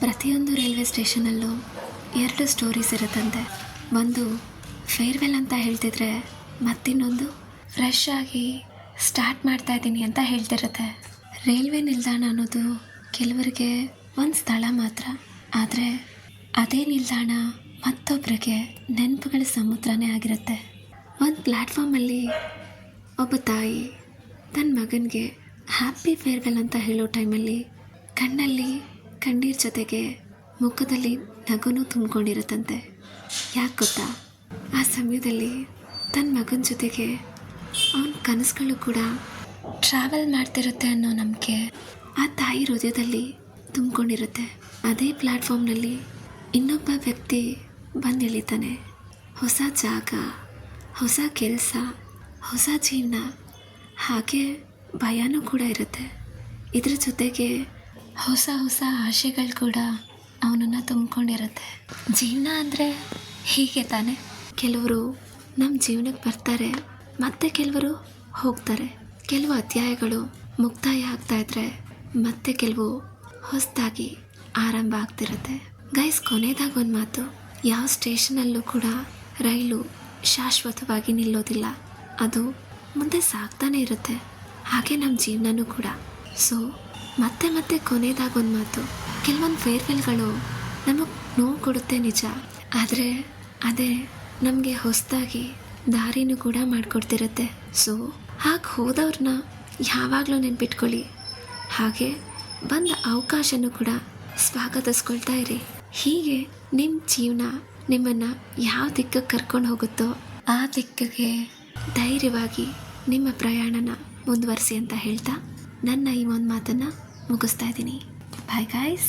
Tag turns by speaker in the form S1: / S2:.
S1: ಪ್ರತಿಯೊಂದು railway ಸ್ಟೇಷನಲ್ಲೂ 2 stories ಇರುತ್ತಂತೆ. ಒಂದು ಫೇರ್ವೆಲ್ ಅಂತ ಹೇಳ್ತಿದ್ರೆ, ಮತ್ತಿನ್ನೊಂದು ಫ್ರೆಶ್ ಆಗಿ ಸ್ಟಾರ್ಟ್ ಮಾಡ್ತಾ ಇದ್ದೀನಿ ಅಂತ ಹೇಳ್ತಿರುತ್ತೆ. ರೈಲ್ವೆ ನಿಲ್ದಾಣ ಅನ್ನೋದು ಕೆಲವರಿಗೆ ಒಂದು ಸ್ಥಳ ಮಾತ್ರ, ಆದರೆ ಅದೇ ನಿಲ್ದಾಣ ಮತ್ತೊಬ್ಬರಿಗೆ ನೆನಪುಗಳ ಸಮುದ್ರನೇ ಆಗಿರುತ್ತೆ. ಒಂದು ಪ್ಲ್ಯಾಟ್ಫಾರ್ಮಲ್ಲಿ ಒಬ್ಬ ತಾಯಿ ತನ್ನ ಮಗನಿಗೆ ಹ್ಯಾಪಿ ಫೇರ್ವೆಲ್ ಅಂತ ಹೇಳೋ ಟೈಮಲ್ಲಿ ಕಣ್ಣಲ್ಲಿ ಕಣ್ಣೀರ್ ಜೊತೆಗೆ ಮುಖದಲ್ಲಿ ನಗುನೂ ತುಂಬಿಕೊಂಡಿರುತ್ತಂತೆ. ಯಾಕೆ ಗೊತ್ತಾ? ಆ ಸಮಯದಲ್ಲಿ ತನ್ನ ಮಗನ ಜೊತೆಗೆ ಅವನ ಕನಸುಗಳು ಕೂಡ ಟ್ರಾವೆಲ್ ಮಾಡ್ತಿರುತ್ತೆ ಅನ್ನೋ ನಂಬಿಕೆ ಆ ತಾಯಿ ಹೃದಯದಲ್ಲಿ ತುಂಬಿಕೊಂಡಿರುತ್ತೆ. ಅದೇ ಪ್ಲ್ಯಾಟ್ಫಾರ್ಮ್ನಲ್ಲಿ ಇನ್ನೊಬ್ಬ ವ್ಯಕ್ತಿ ಬಂದು ಇಳಿತಾನೆ. ಹೊಸ ಜಾಗ, ಹೊಸ ಕೆಲಸ, ಹೊಸ ಜೀವನ, ಹಾಗೆ ಭಯನೂ ಕೂಡ ಇರುತ್ತೆ. ಇದ್ರ ಜೊತೆಗೆ ಹೊಸ ಹೊಸ ಆಶೆಗಳು ಕೂಡ ಅವನನ್ನು ತುಂಬಿಕೊಂಡಿರುತ್ತೆ. ಜೀವನ ಅಂದರೆ ಹೀಗೆ ತಾನೆ. ಕೆಲವರು ನಮ್ಮ ಜೀವನಕ್ಕೆ ಬರ್ತಾರೆ, ಮತ್ತೆ ಕೆಲವರು ಹೋಗ್ತಾರೆ. ಕೆಲವು ಅಧ್ಯಾಯಗಳು ಮುಕ್ತಾಯ ಆಗ್ತಾಯಿದ್ರೆ ಮತ್ತೆ ಕೆಲವು ಹೊಸದಾಗಿ ಆರಂಭ ಆಗ್ತಿರುತ್ತೆ. ಗೈಸ್, ಕೊನೆಯದಾಗ ಒಂದು ಮಾತು, ಯಾವ ಸ್ಟೇಷನಲ್ಲೂ ಕೂಡ ರೈಲು ಶಾಶ್ವತವಾಗಿ ನಿಲ್ಲೋದಿಲ್ಲ. ಅದು ಮುಂದೆ ಸಾಗ್ತಾನೆ ಇರುತ್ತೆ. ಹಾಗೆ ನಮ್ಮ ಜೀವನನೂ ಕೂಡ. ಸೊ ಮತ್ತೆ ಮತ್ತೆ ಕೊನೆಯದಾಗ ಒಂದು ಮಾತು, ಕೆಲವೊಂದು ಫೇರ್ವೆಲ್ಗಳು ನಮಗೆ ನೋವು ಕೊಡುತ್ತೆ ನಿಜ, ಆದರೆ ಅದೇ ನಮಗೆ ಹೊಸದಾಗಿ ದಾರಿನೂ ಕೂಡ ಮಾಡಿಕೊಡ್ತಿರುತ್ತೆ. ಸೊ ಹಾಗೆ ಹೋದವ್ರನ್ನ ಯಾವಾಗಲೂ ನೆನ್ಪಿಟ್ಕೊಳ್ಳಿ, ಹಾಗೆ ಬಂದ ಅವಕಾಶನೂ ಕೂಡ ಸ್ವಾಗತಿಸ್ಕೊಳ್ತಾ ಇರಿ. ಹೀಗೆ ನಿಮ್ಮ ಜೀವನ ನಿಮ್ಮನ್ನು ಯಾವ ದಿಕ್ಕಿಗೆ ಕರ್ಕೊಂಡು ಹೋಗುತ್ತೋ ಆ ದಿಕ್ಕಿಗೆ ಧೈರ್ಯವಾಗಿ ನಿಮ್ಮ ಪ್ರಯಾಣನ ಮುಂದುವರಿಸಿ ಅಂತ ಹೇಳ್ತಾ ನನ್ನ ಈ ಒಂದು ಮಾತನ್ನು ಮುಗಿಸ್ತಾ ಇದ್ದೀನಿ. Bye guys.